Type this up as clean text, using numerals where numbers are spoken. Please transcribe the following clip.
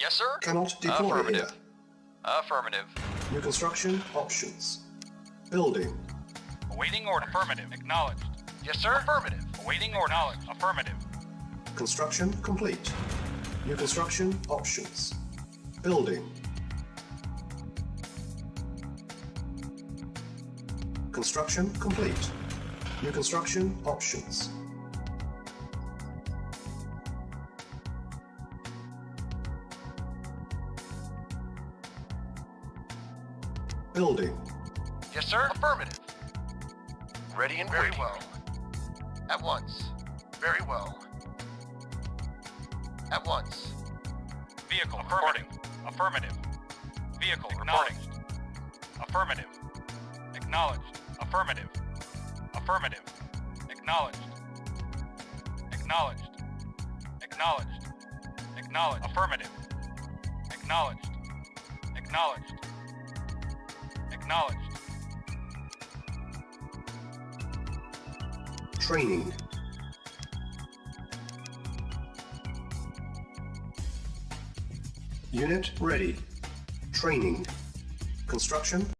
Yes, sir. Cannot deploy Affirmative. here. Affirmative. New construction options. Building. Awaiting order. Affirmative. Acknowledged. Yes, sir. Affirmative. Awaiting order. Acknowledged. Affirmative. Construction complete. New construction options. Building. Construction complete. New construction options. Building. Yes, sir. Affirmative. Ready and very well. At once. Very well. At once. Vehicle reporting. Affirmative. Vehicle acknowledged. Affirmative. Acknowledged. Affirmative. Affirmative. Acknowledged. Acknowledged. Acknowledged. Acknowledged. Affirmative. Acknowledged. Acknowledged. Acknowledged. Training. Unit ready. Training. Construction